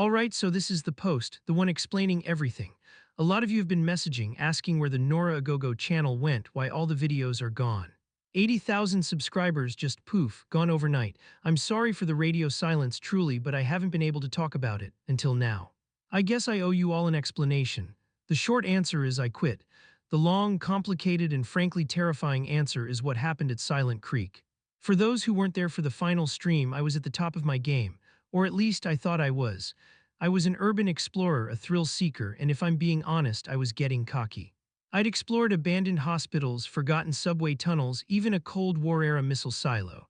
Alright, so this is the post, the one explaining everything. A lot of you have been messaging, asking where the Nora Agogo channel went, why all the videos are gone. 80,000 subscribers just poof, gone overnight. I'm sorry for the radio silence truly, but I haven't been able to talk about it, until now. I guess I owe you all an explanation. The short answer is I quit. The long, complicated, and frankly terrifying answer is what happened at Silent Creek. For those who weren't there for the final stream, I was at the top of my game. Or at least I thought I was. I was an urban explorer, a thrill seeker, and if I'm being honest, I was getting cocky. I'd explored abandoned hospitals, forgotten subway tunnels, even a Cold War-era missile silo.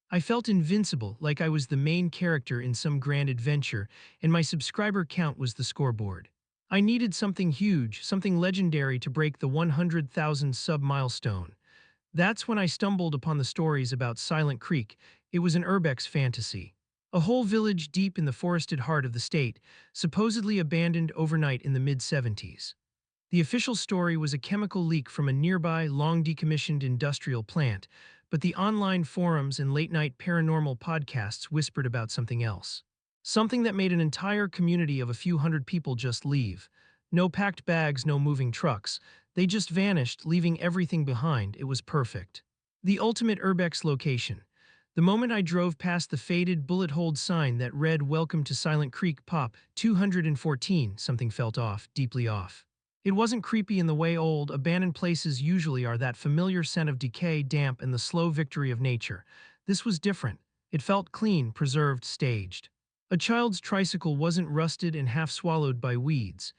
I felt invincible, like I was the main character in some grand adventure, and my subscriber count was the scoreboard. I needed something huge, something legendary to break the 100,000 sub milestone. That's when I stumbled upon the stories about Silent Creek. It was an urbex fantasy. A whole village deep in the forested heart of the state, supposedly abandoned overnight in the mid-70s. The official story was a chemical leak from a nearby, long-decommissioned industrial plant, but the online forums and late-night paranormal podcasts whispered about something else. Something that made an entire community of a few hundred people just leave. No packed bags, no moving trucks. They just vanished, leaving everything behind. It was perfect. The ultimate urbex location. The moment I drove past the faded, bullet-holed sign that read "Welcome to Silent Creek Pop 214," something felt off, deeply off. It wasn't creepy in the way old, abandoned places usually are, that familiar scent of decay, damp, and the slow victory of nature. This was different. It felt clean, preserved, staged. A child's tricycle wasn't rusted and half-swallowed by weeds.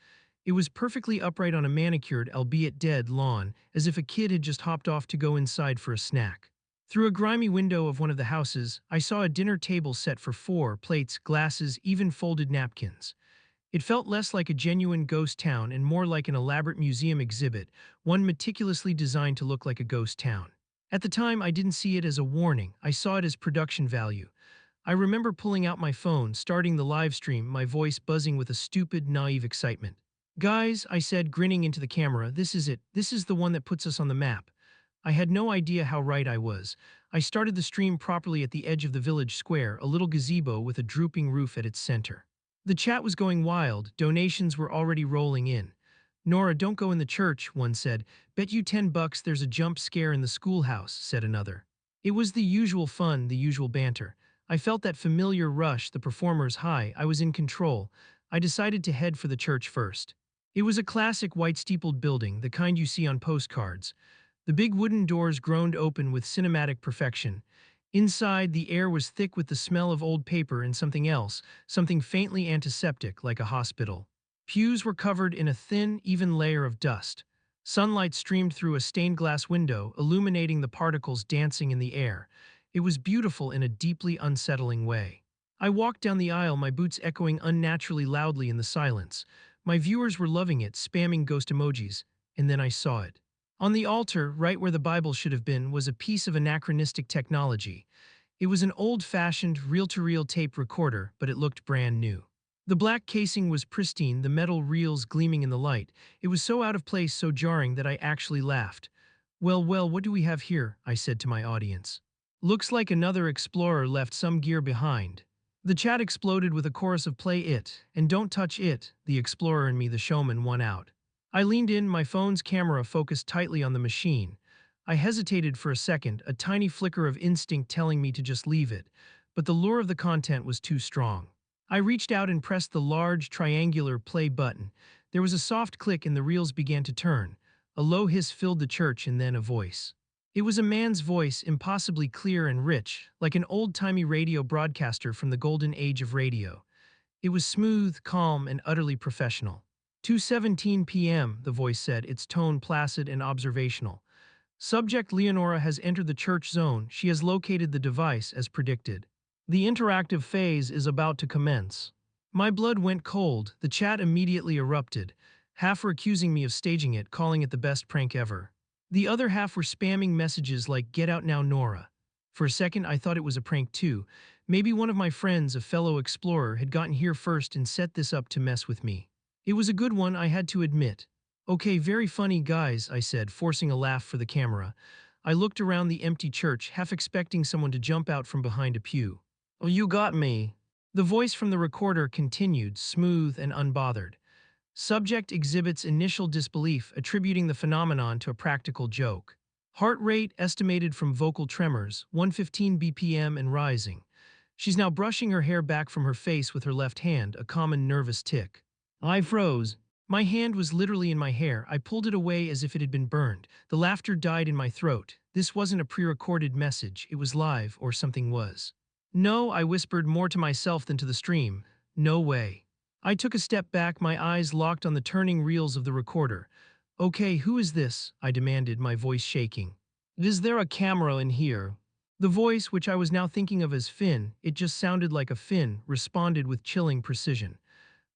It was perfectly upright on a manicured, albeit dead, lawn, as if a kid had just hopped off to go inside for a snack. Through a grimy window of one of the houses, I saw a dinner table set for four, plates, glasses, even folded napkins. It felt less like a genuine ghost town and more like an elaborate museum exhibit, one meticulously designed to look like a ghost town. At the time, I didn't see it as a warning, I saw it as production value. I remember pulling out my phone, starting the live stream, my voice buzzing with a stupid, naive excitement. "Guys," I said, grinning into the camera, "this is it. This is the one that puts us on the map." I had no idea how right I was. I started the stream properly at the edge of the village square, a little gazebo with a drooping roof at its center. The chat was going wild, donations were already rolling in. "Nora, don't go in the church," one said. "Bet you $10 there's a jump scare in the schoolhouse," said another. It was the usual fun, the usual banter. I felt that familiar rush, the performer's high. I was in control. I decided to head for the church first. It was a classic white-steepled building, the kind you see on postcards. The big wooden doors groaned open with cinematic perfection. Inside, the air was thick with the smell of old paper and something else, something faintly antiseptic, like a hospital. Pews were covered in a thin, even layer of dust. Sunlight streamed through a stained glass window, illuminating the particles dancing in the air. It was beautiful in a deeply unsettling way. I walked down the aisle, my boots echoing unnaturally loudly in the silence. My viewers were loving it, spamming ghost emojis, and then I saw it. On the altar, right where the Bible should have been, was a piece of anachronistic technology. It was an old-fashioned, reel-to-reel tape recorder, but it looked brand new. The black casing was pristine, the metal reels gleaming in the light. It was so out of place, so jarring, that I actually laughed. Well, what do we have here?" I said to my audience. "Looks like another explorer left some gear behind." The chat exploded with a chorus of "Play it," and "Don't touch it." The explorer in me, the showman, won out. I leaned in, my phone's camera focused tightly on the machine. I hesitated for a second, a tiny flicker of instinct telling me to just leave it, but the lure of the content was too strong. I reached out and pressed the large, triangular play button. There was a soft click and the reels began to turn. A low hiss filled the church and then a voice. It was a man's voice, impossibly clear and rich, like an old-timey radio broadcaster from the golden age of radio. It was smooth, calm, and utterly professional. "2:17 p.m., the voice said, its tone placid and observational. "Subject Leonora has entered the church zone. She has located the device, as predicted. The interactive phase is about to commence." My blood went cold. The chat immediately erupted. Half were accusing me of staging it, calling it the best prank ever. The other half were spamming messages like, "Get out now, Nora." For a second, I thought it was a prank too. Maybe one of my friends, a fellow explorer, had gotten here first and set this up to mess with me. It was a good one, I had to admit. "Okay, very funny, guys," I said, forcing a laugh for the camera. I looked around the empty church, half expecting someone to jump out from behind a pew. "Oh, you got me." The voice from the recorder continued, smooth and unbothered. Subject exhibits initial disbelief, attributing the phenomenon to a practical joke. Heart rate estimated from vocal tremors, 115 BPM and rising. She's now brushing her hair back from her face with her left hand, a common nervous tic. I froze. My hand was literally in my hair. I pulled it away as if it had been burned. The laughter died in my throat. This wasn't a pre-recorded message. It was live, or something was. No, I whispered more to myself than to the stream. No way. I took a step back, my eyes locked on the turning reels of the recorder. Okay, who is this? I demanded, my voice shaking. Is there a camera in here? The voice, which I was now thinking of as Finn, it just sounded like a Finn, responded with chilling precision.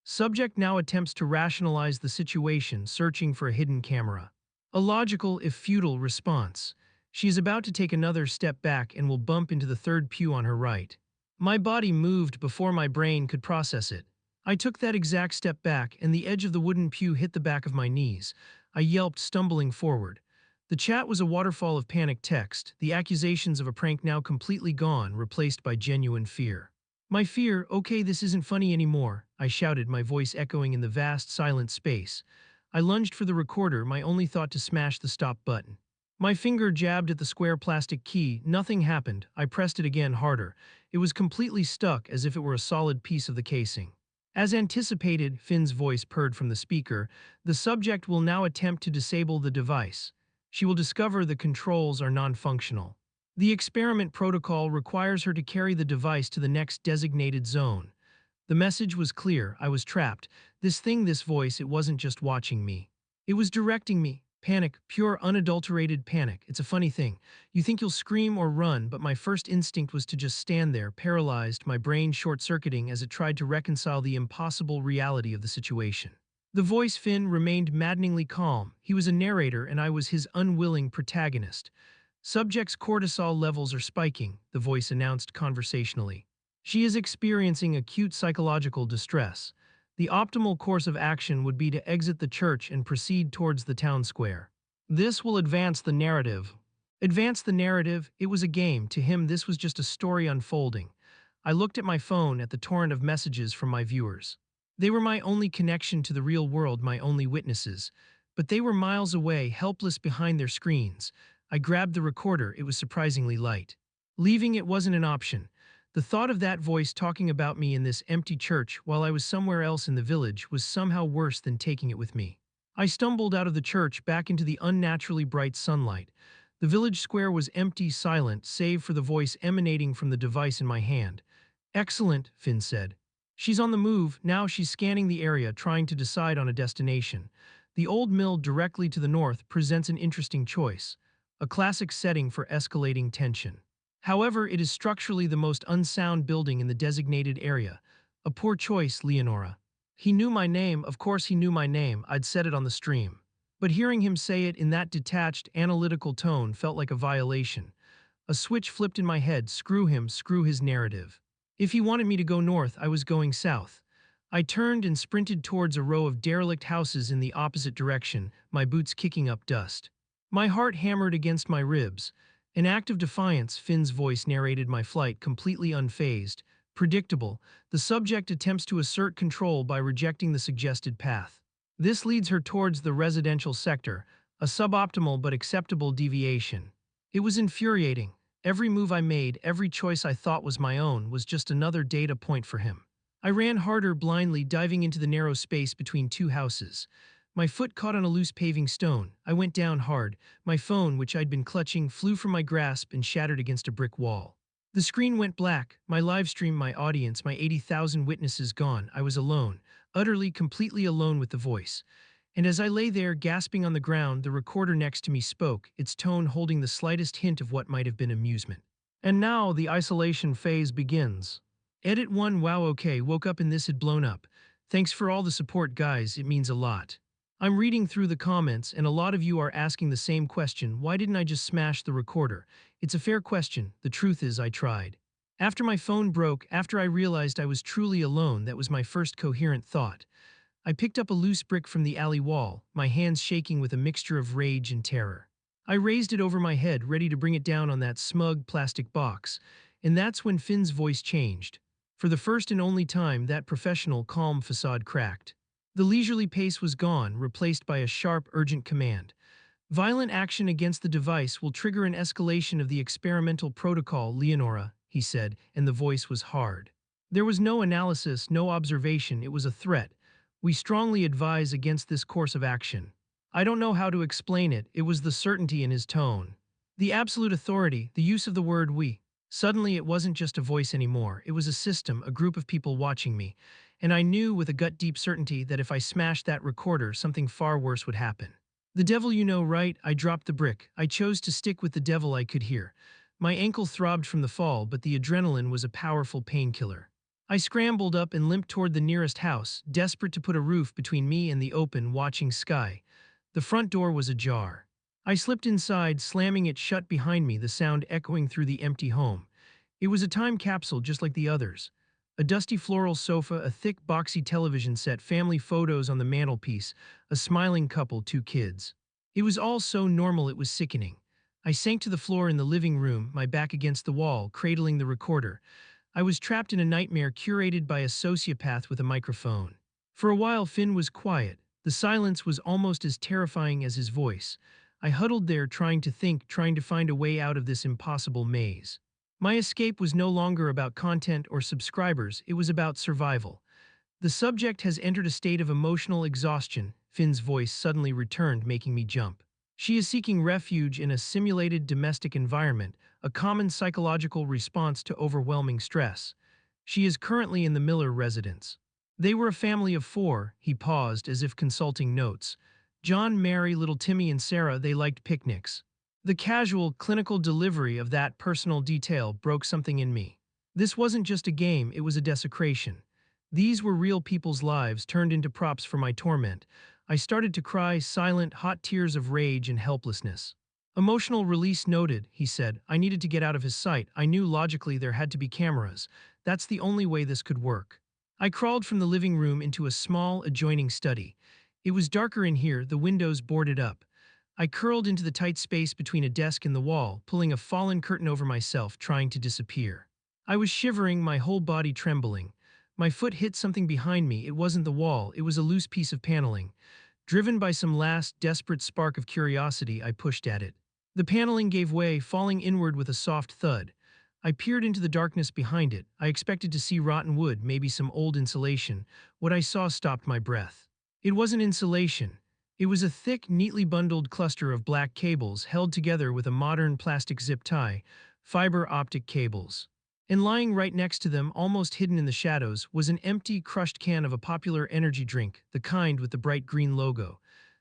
Subject now attempts to rationalize the situation, searching for a hidden camera. A logical, if futile, response. She is about to take another step back and will bump into the third pew on her right. My body moved before my brain could process it. I took that exact step back, and the edge of the wooden pew hit the back of my knees. I yelped, stumbling forward. The chat was a waterfall of panicked text, the accusations of a prank now completely gone, replaced by genuine fear. My fear, okay, this isn't funny anymore, I shouted, my voice echoing in the vast, silent space. I lunged for the recorder, my only thought to smash the stop button. My finger jabbed at the square plastic key. Nothing happened. I pressed it again, harder. It was completely stuck, as if it were a solid piece of the casing. As anticipated, Finn's voice purred from the speaker, the subject will now attempt to disable the device. She will discover the controls are non-functional. The experiment protocol requires her to carry the device to the next designated zone. The message was clear. I was trapped. This voice, it wasn't just watching me. It was directing me. Panic, pure unadulterated panic. It's a funny thing. You think you'll scream or run, but my first instinct was to just stand there, paralyzed, my brain short-circuiting as it tried to reconcile the impossible reality of the situation. The voice Finn remained maddeningly calm. He was a narrator and I was his unwilling protagonist. Subject's cortisol levels are spiking, the voice announced conversationally. She is experiencing acute psychological distress. The optimal course of action would be to exit the church and proceed towards the town square. This will advance the narrative. Advance the narrative? It was a game. To him, this was just a story unfolding. I looked at my phone at the torrent of messages from my viewers. They were my only connection to the real world, my only witnesses. But they were miles away, helpless behind their screens. I grabbed the recorder. It was surprisingly light. Leaving it wasn't an option. The thought of that voice talking about me in this empty church while I was somewhere else in the village was somehow worse than taking it with me. I stumbled out of the church back into the unnaturally bright sunlight. The village square was empty, silent, save for the voice emanating from the device in my hand. Excellent, Finn said. She's on the move. Now she's scanning the area, trying to decide on a destination. The old mill directly to the north presents an interesting choice. A classic setting for escalating tension. However, it is structurally the most unsound building in the designated area. A poor choice, Leonora. He knew my name, of course he knew my name, I'd said it on the stream. But hearing him say it in that detached, analytical tone felt like a violation. A switch flipped in my head, screw him, screw his narrative. If he wanted me to go north, I was going south. I turned and sprinted towards a row of derelict houses in the opposite direction, my boots kicking up dust. My heart hammered against my ribs. An act of defiance, Finn's voice narrated my flight, completely unfazed. Predictable, the subject attempts to assert control by rejecting the suggested path. This leads her towards the residential sector, a suboptimal but acceptable deviation. It was infuriating. Every move I made, every choice I thought was my own, was just another data point for him. I ran harder, blindly, diving into the narrow space between two houses. My foot caught on a loose paving stone. I went down hard. My phone, which I'd been clutching, flew from my grasp and shattered against a brick wall. The screen went black. My live stream, my audience, my 80,000 witnesses gone. I was alone, utterly, completely alone with the voice. And as I lay there, gasping on the ground, the recorder next to me spoke, its tone holding the slightest hint of what might have been amusement. And now the isolation phase begins. Edit 1. Wow, okay, woke up and this had blown up. Thanks for all the support, guys, it means a lot. I'm reading through the comments and a lot of you are asking the same question, why didn't I just smash the recorder? It's a fair question, the truth is I tried. After my phone broke, after I realized I was truly alone, that was my first coherent thought. I picked up a loose brick from the alley wall, my hands shaking with a mixture of rage and terror. I raised it over my head, ready to bring it down on that smug plastic box, and that's when Finn's voice changed. For the first and only time, that professional, calm facade cracked. The leisurely pace was gone, replaced by a sharp, urgent command. Violent action against the device will trigger an escalation of the experimental protocol, Leonora, he said, and the voice was hard. There was no analysis, no observation, it was a threat. We strongly advise against this course of action. I don't know how to explain it, it was the certainty in his tone. The absolute authority, the use of the word we. Suddenly it wasn't just a voice anymore, it was a system, a group of people watching me. And I knew with a gut-deep certainty that if I smashed that recorder, something far worse would happen. The devil you know, right? I dropped the brick. I chose to stick with the devil I could hear. My ankle throbbed from the fall, but the adrenaline was a powerful painkiller. I scrambled up and limped toward the nearest house, desperate to put a roof between me and the open, watching sky. The front door was ajar. I slipped inside, slamming it shut behind me, the sound echoing through the empty home. It was a time capsule just like the others. A dusty floral sofa, a thick boxy television set, family photos on the mantelpiece, a smiling couple, 2 kids. It was all so normal it was sickening. I sank to the floor in the living room, my back against the wall, cradling the recorder. I was trapped in a nightmare curated by a sociopath with a microphone. For a while Finn was quiet. The silence was almost as terrifying as his voice. I huddled there trying to think, trying to find a way out of this impossible maze. My escape was no longer about content or subscribers, it was about survival. The subject has entered a state of emotional exhaustion, Finn's voice suddenly returned, making me jump. She is seeking refuge in a simulated domestic environment, a common psychological response to overwhelming stress. She is currently in the Miller residence. They were a family of 4, he paused as if consulting notes. John, Mary, little Timmy, and Sarah, they liked picnics. The casual, clinical delivery of that personal detail broke something in me. This wasn't just a game, it was a desecration. These were real people's lives turned into props for my torment. I started to cry, silent, hot tears of rage and helplessness. Emotional release noted, he said. I needed to get out of his sight. I knew logically there had to be cameras. That's the only way this could work. I crawled from the living room into a small, adjoining study. It was darker in here, the windows boarded up. I curled into the tight space between a desk and the wall, pulling a fallen curtain over myself, trying to disappear. I was shivering, my whole body trembling. My foot hit something behind me. It wasn't the wall, it was a loose piece of paneling. Driven by some last, desperate spark of curiosity, I pushed at it. The paneling gave way, falling inward with a soft thud. I peered into the darkness behind it. I expected to see rotten wood, maybe some old insulation. What I saw stopped my breath. It wasn't insulation. It was a thick, neatly bundled cluster of black cables held together with a modern plastic zip tie, fiber optic cables. And lying right next to them, almost hidden in the shadows, was an empty, crushed can of a popular energy drink, the kind with the bright green logo.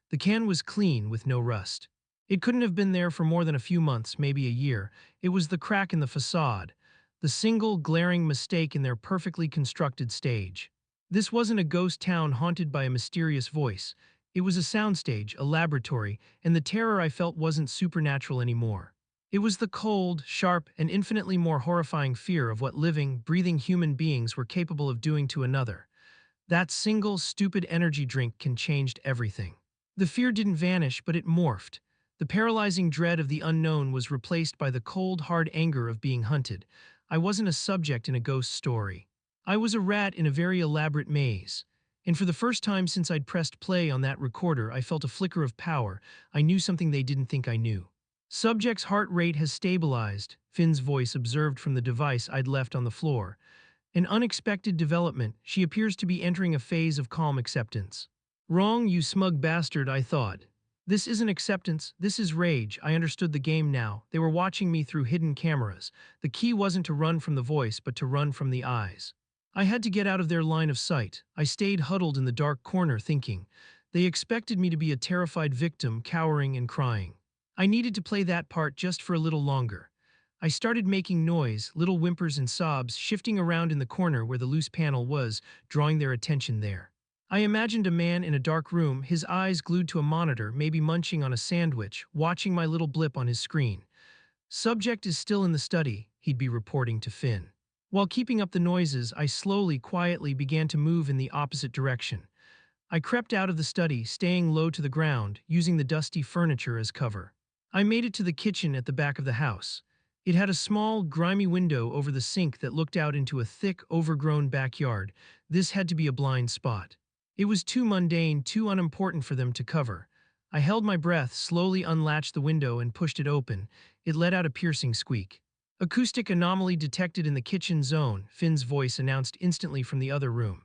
The can was clean, with no rust. It couldn't have been there for more than a few months, maybe a year. It was the crack in the facade, the single, glaring mistake in their perfectly constructed stage. This wasn't a ghost town haunted by a mysterious voice. It was a soundstage, a laboratory, and the terror I felt wasn't supernatural anymore. It was the cold, sharp, and infinitely more horrifying fear of what living, breathing human beings were capable of doing to another. That single, stupid energy drink can change everything. The fear didn't vanish, but it morphed. The paralyzing dread of the unknown was replaced by the cold, hard anger of being hunted. I wasn't a subject in a ghost story. I was a rat in a very elaborate maze. And for the first time since I'd pressed play on that recorder, I felt a flicker of power. I knew something they didn't think I knew. Subject's heart rate has stabilized, Finn's voice observed from the device I'd left on the floor. An unexpected development, she appears to be entering a phase of calm acceptance. Wrong, you smug bastard, I thought. This isn't acceptance, this is rage. I understood the game now. They were watching me through hidden cameras. The key wasn't to run from the voice, but to run from the eyes. I had to get out of their line of sight. I stayed huddled in the dark corner thinking. They expected me to be a terrified victim, cowering and crying. I needed to play that part just for a little longer. I started making noise, little whimpers and sobs, shifting around in the corner where the loose panel was, drawing their attention there. I imagined a man in a dark room, his eyes glued to a monitor, maybe munching on a sandwich, watching my little blip on his screen. Subject is still in the study, he'd be reporting to Finn. While keeping up the noises, I slowly, quietly began to move in the opposite direction. I crept out of the study, staying low to the ground, using the dusty furniture as cover. I made it to the kitchen at the back of the house. It had a small, grimy window over the sink that looked out into a thick, overgrown backyard. This had to be a blind spot. It was too mundane, too unimportant for them to cover. I held my breath, slowly unlatched the window, and pushed it open. It let out a piercing squeak. Acoustic anomaly detected in the kitchen zone, Finn's voice announced instantly from the other room.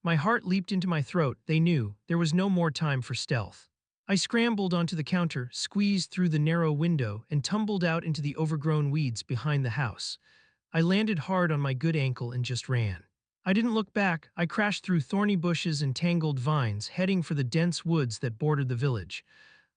My heart leaped into my throat. They knew. There was no more time for stealth. I scrambled onto the counter, squeezed through the narrow window, and tumbled out into the overgrown weeds behind the house. I landed hard on my good ankle and just ran. I didn't look back. I crashed through thorny bushes and tangled vines, heading for the dense woods that bordered the village.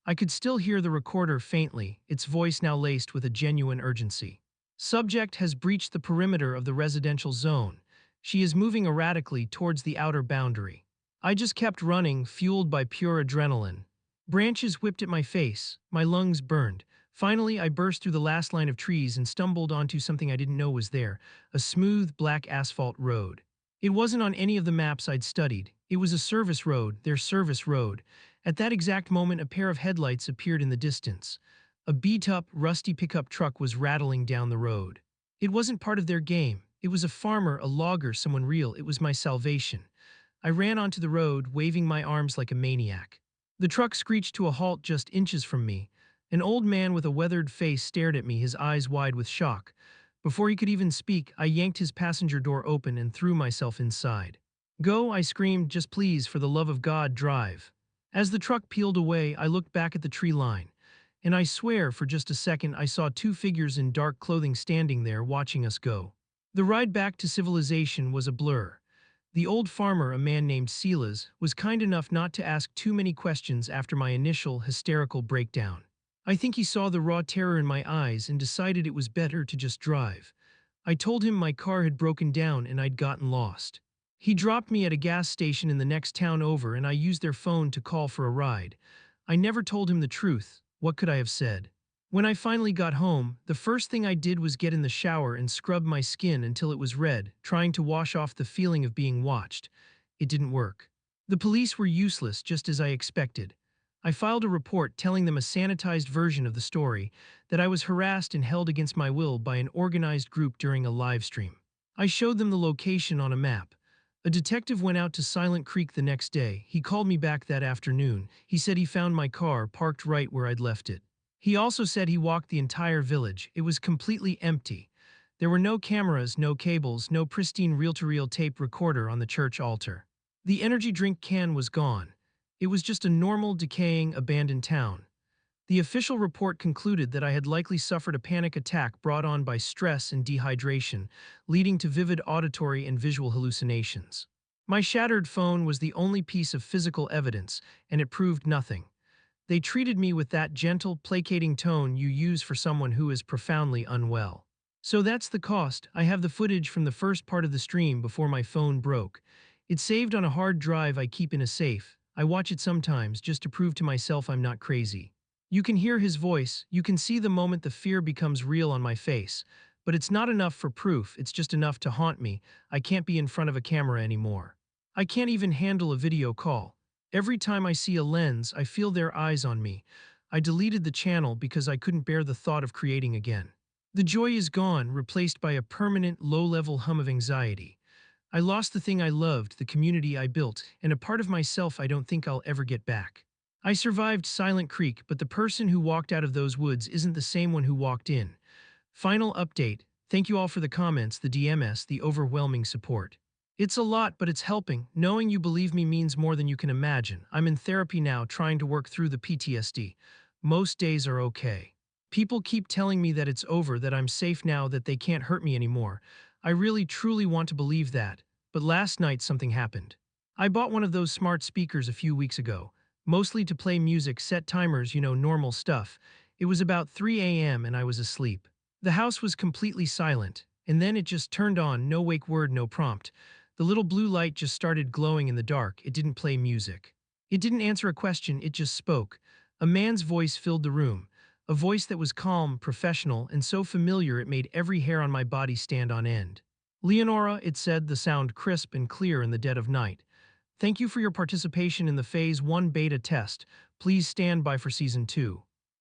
I could still hear the recorder faintly, its voice now laced with a genuine urgency. Subject has breached the perimeter of the residential zone. She is moving erratically towards the outer boundary. I just kept running, fueled by pure adrenaline. Branches whipped at my face, my lungs burned. Finally, I burst through the last line of trees and stumbled onto something I didn't know was there, a smooth, black asphalt road. It wasn't on any of the maps I'd studied. It was a service road, their service road. At that exact moment, a pair of headlights appeared in the distance. A beat-up, rusty pickup truck was rattling down the road. It wasn't part of their game. It was a farmer, a logger, someone real. It was my salvation. I ran onto the road, waving my arms like a maniac. The truck screeched to a halt just inches from me. An old man with a weathered face stared at me, his eyes wide with shock. Before he could even speak, I yanked his passenger door open and threw myself inside. "Go," I screamed, "just please, for the love of God, drive." As the truck peeled away, I looked back at the tree line. And I swear, for just a second, I saw two figures in dark clothing standing there watching us go. The ride back to civilization was a blur. The old farmer, a man named Silas, was kind enough not to ask too many questions after my initial hysterical breakdown. I think he saw the raw terror in my eyes and decided it was better to just drive. I told him my car had broken down and I'd gotten lost. He dropped me at a gas station in the next town over and I used their phone to call for a ride. I never told him the truth. What could I have said? When I finally got home, the first thing I did was get in the shower and scrub my skin until it was red, trying to wash off the feeling of being watched. It didn't work. The police were useless, just as I expected. I filed a report telling them a sanitized version of the story, that I was harassed and held against my will by an organized group during a live stream. I showed them the location on a map. A detective went out to Silent Creek the next day. He called me back that afternoon. He said he found my car parked right where I'd left it. He also said he walked the entire village. It was completely empty. There were no cameras, no cables, no pristine reel-to-reel tape recorder on the church altar. The energy drink can was gone. It was just a normal, decaying, abandoned town. The official report concluded that I had likely suffered a panic attack brought on by stress and dehydration, leading to vivid auditory and visual hallucinations. My shattered phone was the only piece of physical evidence, and it proved nothing. They treated me with that gentle, placating tone you use for someone who is profoundly unwell. So that's the cost. I have the footage from the first part of the stream before my phone broke. It's saved on a hard drive I keep in a safe. I watch it sometimes just to prove to myself I'm not crazy. You can hear his voice, you can see the moment the fear becomes real on my face. But it's not enough for proof, it's just enough to haunt me. I can't be in front of a camera anymore. I can't even handle a video call. Every time I see a lens, I feel their eyes on me. I deleted the channel because I couldn't bear the thought of creating again. The joy is gone, replaced by a permanent, low-level hum of anxiety. I lost the thing I loved, the community I built, and a part of myself I don't think I'll ever get back. I survived Silent Creek, but the person who walked out of those woods isn't the same one who walked in. Final update. Thank you all for the comments, the DMs, the overwhelming support. It's a lot, but it's helping. Knowing you believe me means more than you can imagine. I'm in therapy now, trying to work through the PTSD. Most days are okay. People keep telling me that it's over, that I'm safe now, that they can't hurt me anymore. I really truly want to believe that. But last night something happened. I bought one of those smart speakers a few weeks ago, mostly to play music, set timers, normal stuff. It was about 3 a.m. and I was asleep. The house was completely silent, and then it just turned on, no wake word, no prompt. The little blue light just started glowing in the dark. It didn't play music. It didn't answer a question, it just spoke. A man's voice filled the room. A voice that was calm, professional, and so familiar it made every hair on my body stand on end. "Leonora," it said, the sound crisp and clear in the dead of night. "Thank you for your participation in the Phase 1 beta test. Please stand by for Season 2.